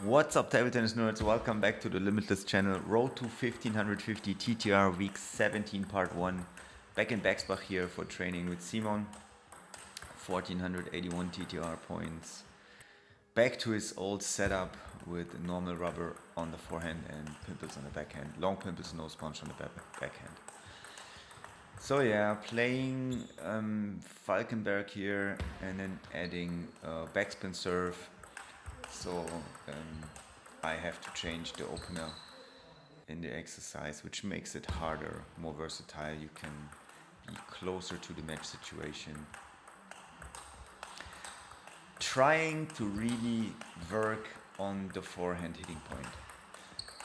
What's up, table tennis nerds? Welcome back to the Limitless channel. Road to 1550 TTR week 17 part 1. Back in Baxbach here for training with Simon. 1481 TTR points. Back to his old setup with normal rubber on the forehand and pimples on the backhand. Long pimples, no sponge on the backhand. So yeah, playing Falkenberg here and then adding backspin serve. So I have to change the opener in the exercise, which makes it harder, more versatile. You can be closer to the match situation. Trying to really work on the forehand hitting point.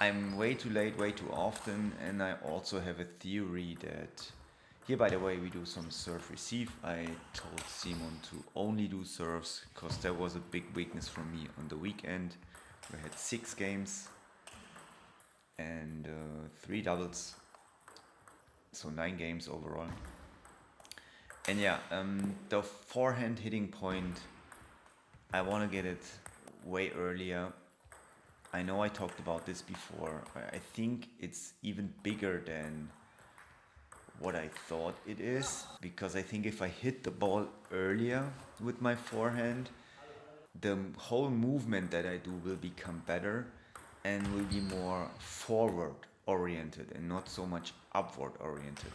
I'm way too late, way too often, and I also have a theory that here, by the way, we do some serve receive. I told Simon to only do serves because that was a big weakness for me on the weekend. We had 6 games and 3 doubles, so 9 games overall. And yeah, the forehand hitting point, I want to get it way earlier. I know I talked about this before. I think it's even bigger than what I thought it is, because I think if I hit the ball earlier with my forehand, the whole movement that I do will become better and will be more forward oriented and not so much upward oriented.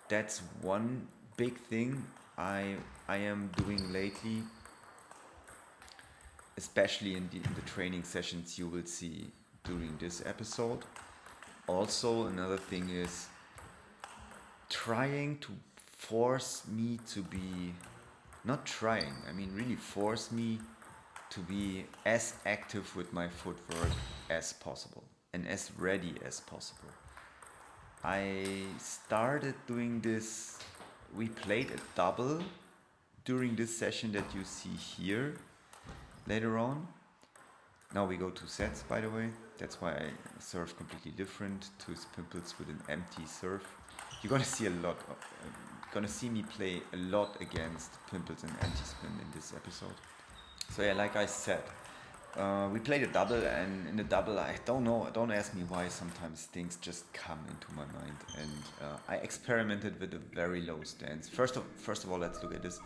That's one big thing I am doing lately, especially in the training sessions you will see during this episode. Also, another thing is trying to force me to be, not trying, I mean really force me to be as active with my footwork as possible and as ready as possible. I started doing this, we played a double during this session that you see here later on. Now we go 2 sets, by the way. That's why I serve completely different to his pimples with an empty serve. You're gonna see a lot. Gonna see me play a lot against pimples and anti-spin in this episode. So yeah, like I said, we played a double, and in the double, I don't know. Don't ask me why. Sometimes things just come into my mind, and I experimented with a very low stance. First of all, let's look at this.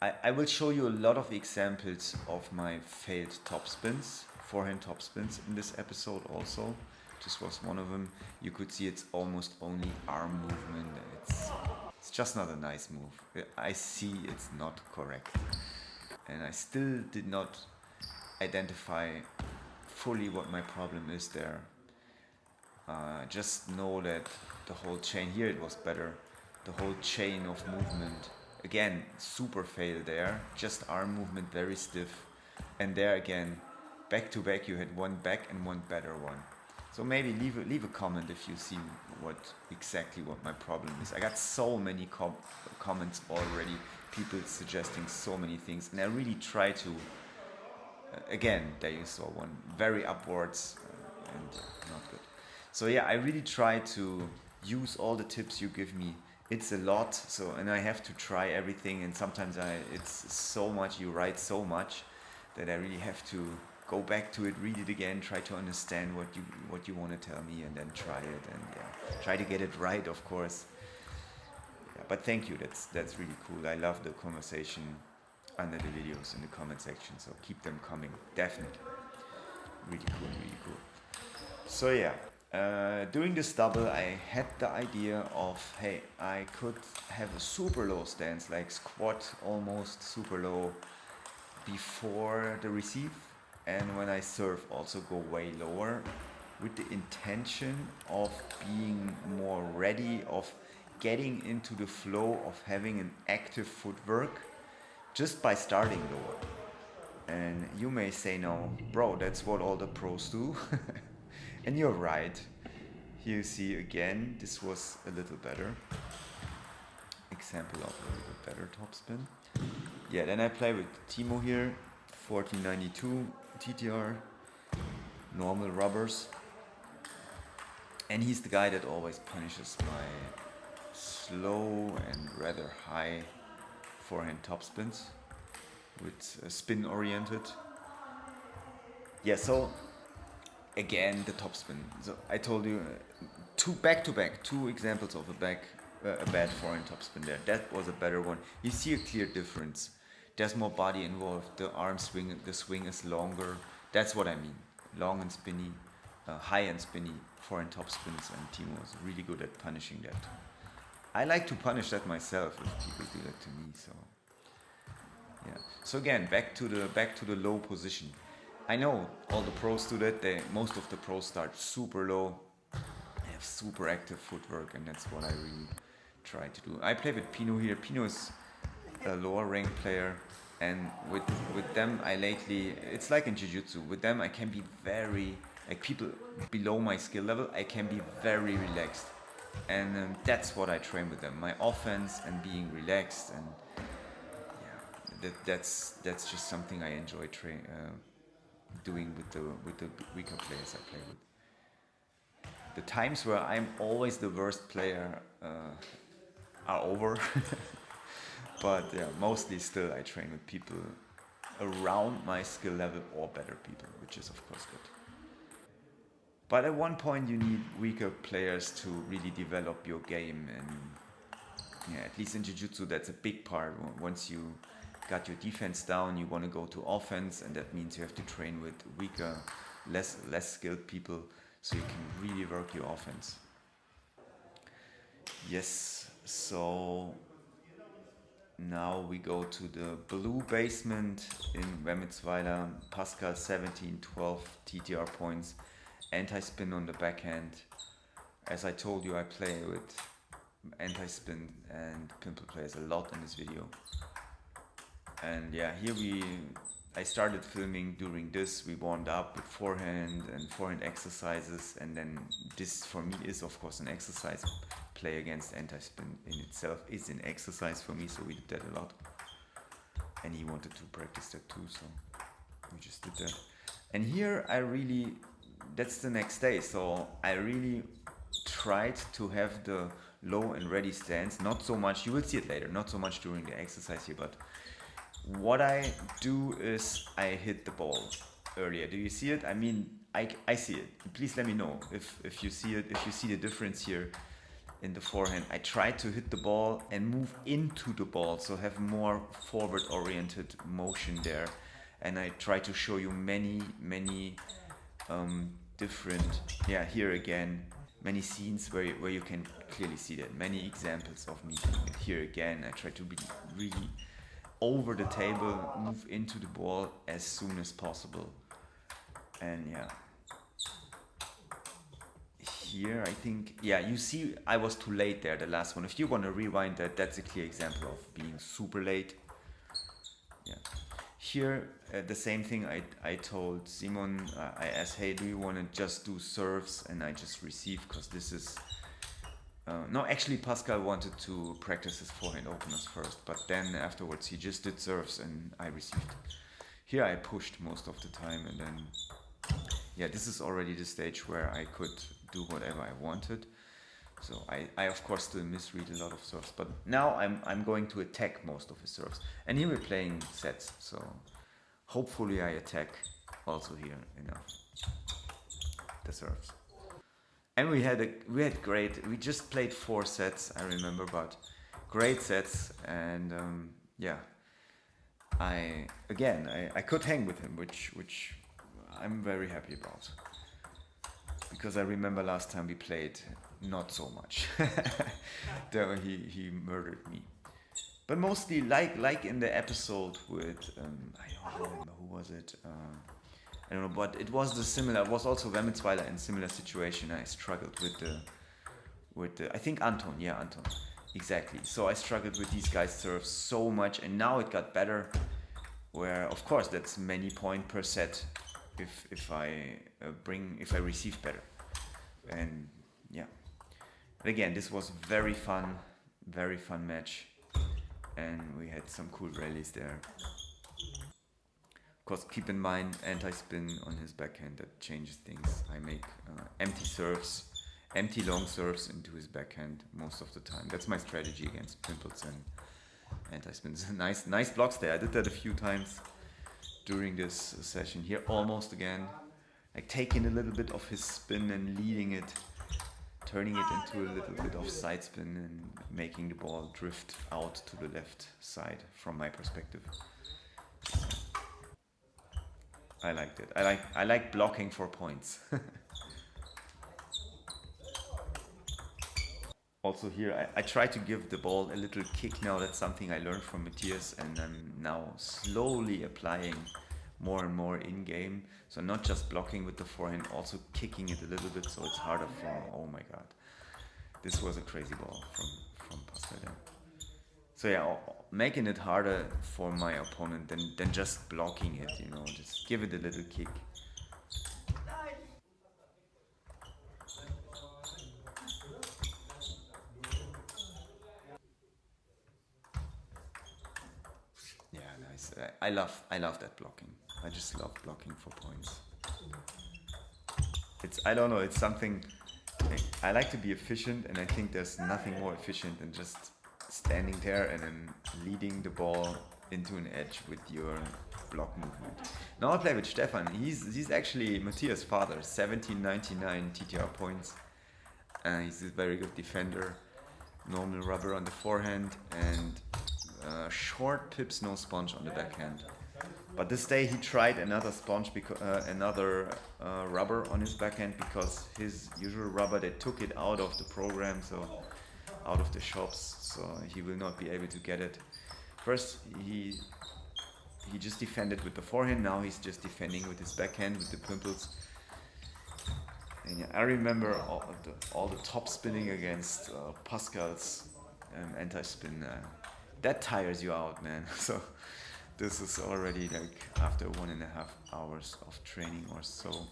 I will show you a lot of examples of my failed topspins, forehand topspins in this episode also. This was one of them. You could see it's almost only arm movement. It's just not a nice move. I see it's not correct. And I still did not identify fully what my problem is there. Just know that the whole chain, here it was better, the whole chain of movement, again, super fail there, just arm movement, very stiff. And there again, back to back, you had one back and one better one. So maybe leave a comment if you see exactly what my problem is. I got so many comments already, people suggesting so many things, and I really try to, again, there you saw one, very upwards and not good. So yeah, I really try to use all the tips you give me. It's a lot, so, and I have to try everything, and sometimes it's so much, you write so much that I really have to go back to it, read it again, try to understand what you want to tell me, and then try it, and yeah, try to get it right, of course. Yeah, but thank you, that's really cool. I love the conversation under the videos in the comment section, so keep them coming, definitely. Really cool, really cool. So yeah, doing this double, I had the idea of, hey, I could have a super low stance, like squat almost super low before the receive, and when I serve also go way lower, with the intention of being more ready, of getting into the flow of having an active footwork just by starting lower. And you may say, no, bro, that's what all the pros do. And you're right. Here you see again, this was a little better. Example of a little better topspin. Yeah, then I play with Timo here, 1492 TTR, normal rubbers. And he's the guy that always punishes my slow and rather high forehand topspins with spin oriented. Yeah, so again the topspin. So I told you two back to back, two examples of a bad forehand topspin there. That was a better one. You see a clear difference. There's more body involved. The arm swing, the swing is longer. That's what I mean. Long and spinny, high and spinny forehand topspins, and Timo is really good at punishing that. I like to punish that myself if people do that to me. So yeah. So again, back to the low position. I know all the pros do that. Most of the pros start super low. They have super active footwork, and that's what I really try to do. I play with Pino here. Pino is a lower ranked player, and with them I lately, it's like in jiu-jitsu. With them I can be very, like people below my skill level, I can be very relaxed, and that's what I train with them. My offense and being relaxed, and yeah, that's just something I enjoy doing with the weaker players I play with. The times where I'm always the worst player are over. But yeah, mostly still I train with people around my skill level or better people, which is of course good. But at one point you need weaker players to really develop your game, and yeah, at least in jiu-jitsu that's a big part. Once you got your defense down, you want to go to offense, and that means you have to train with weaker, less skilled people, so you can really work your offense. Yes, so now we go to the blue basement in Wermitzweiler. Pascal 17, 12 TTR points, anti-spin on the backhand. As I told you, I play with anti-spin and pimple players a lot in this video. And yeah, I started filming during this. We warmed up with forehand and forehand exercises, and then this for me is of course an exercise. Play against anti-spin in itself is an exercise for me, so we did that a lot. And he wanted to practice that too, so we just did that. And here that's the next day, so I really tried to have the low and ready stance. Not so much, you will see it later, not so much during the exercise here, but what I do is I hit the ball earlier. Do you see it? I mean, I see it. Please let me know if you see it, if you see the difference here in the forehand. I try to hit the ball and move into the ball, so have more forward oriented motion there. And I try to show you many different, here again, many scenes where you can clearly see that. Many examples of me doing it. Here again, I try to be really over the table, move into the ball as soon as possible. And yeah, here I think, you see I was too late there, the last one. If you want to rewind that, that's a clear example of being super late. Yeah. Here, the same thing I told Simon. I asked, hey, do you want to just do serves? And I just received, because this is no, actually Pascal wanted to practice his forehand openers first, but then afterwards he just did serves and I received. Here I pushed most of the time, and then this is already the stage where I could do whatever I wanted. So I of course still misread a lot of serves, but now I'm going to attack most of his serves. And here we're playing sets, so hopefully I attack also here enough the serves. And we had great. We just played 4 sets, I remember, but great sets. And I could hang with him, which I'm very happy about, because I remember last time we played not so much. There he murdered me. But mostly like in the episode with I don't remember who was it. I don't know, but it was also Wermitzweiler in similar situation. I struggled with the I think Anton, Anton, exactly. So I struggled with these guys' serves so much, and now it got better. Where of course that's many point per set if I receive better, and But again, this was very fun match, and we had some cool rallies there. Of course, keep in mind, anti-spin on his backhand, that changes things. I make empty long serves into his backhand most of the time. That's my strategy against pimples and anti-spins. Nice blocks there. I did that a few times. during this session here, almost again. Like taking a little bit of his spin and leading it, turning it into a little bit of side spin and making the ball drift out to the left side from my perspective. I liked it. I like blocking for points. Also here, I try to give the ball a little kick now. That's something I learned from Mathias, and I'm now slowly applying more and more in game. So not just blocking with the forehand, also kicking it a little bit so it's harder for. Oh my god, this was a crazy ball from Pascal. So yeah, making it harder for my opponent than just blocking it. You know, just give it a little kick. Yeah, nice. I love that blocking. I just love blocking for points. I don't know, it's something, I like to be efficient, and I think there's nothing more efficient than just standing there and then leading the ball into an edge with your block movement. Now I play with Stefan. He's actually Mathias' father, 1799 TTR points. He's a very good defender. Normal rubber on the forehand and short pips, no sponge on the backhand. But this day he tried another sponge, another rubber on his backhand, because his usual rubber, they took it out of the program, so out of the shops, so he will not be able to get it. First he just defended with the forehand, now he's just defending with his backhand with the pimples. And yeah, I remember all the top spinning against Pascal's anti-spin. That tires you out, man. So this is already like after 1.5 hours of training or so.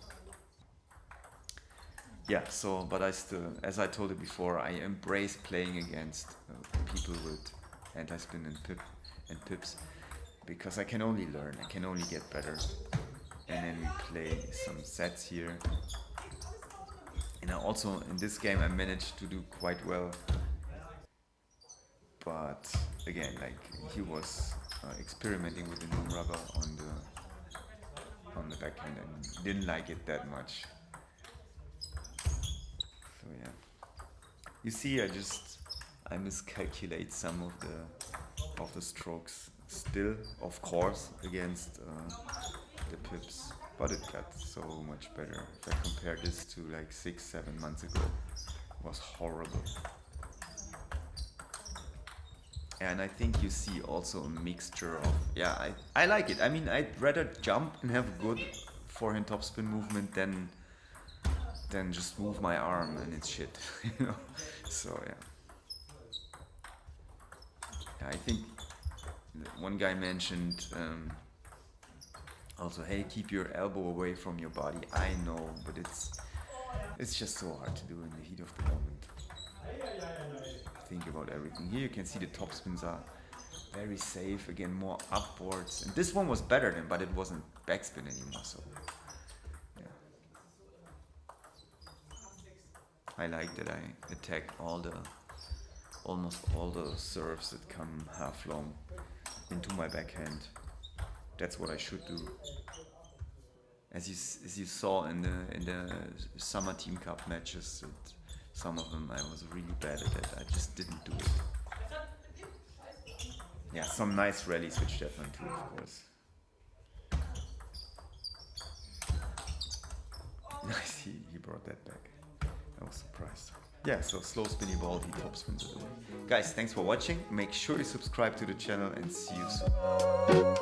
Yeah, so, but I still, as I told you before, I embrace playing against people with anti-spin and pips, because I can only learn, I can only get better. And then we play some sets here. And I also, in this game, I managed to do quite well. But again, like, he was experimenting with the new rubber on the backhand and didn't like it that much. So yeah, you see, I miscalculate some of the strokes still, of course, against the pips, but it got so much better. If I compare this to like 6-7 months ago, it was horrible. And I think you see also a mixture of, yeah, I like it. I mean, I'd rather jump and have a good forehand topspin movement than just move my arm and it's shit, you know. So yeah. I think one guy mentioned also, hey, keep your elbow away from your body. I know, but it's just so hard to do in the heat of the moment. Think about everything. Here you can see the top spins are very safe, again more upwards, and this one was better than, but it wasn't backspin anymore, so yeah. I like that I attack almost all the serves that come half long into my backhand. That's what I should do. As you saw in the summer team cup matches, some of them I was really bad at that. I just didn't do it. Yeah, some nice rallies with Stefan too, of course. Nice, he brought that back. I was surprised. Yeah, so slow spinny ball, he top spins it away. Guys, thanks for watching. Make sure you subscribe to the channel and see you soon.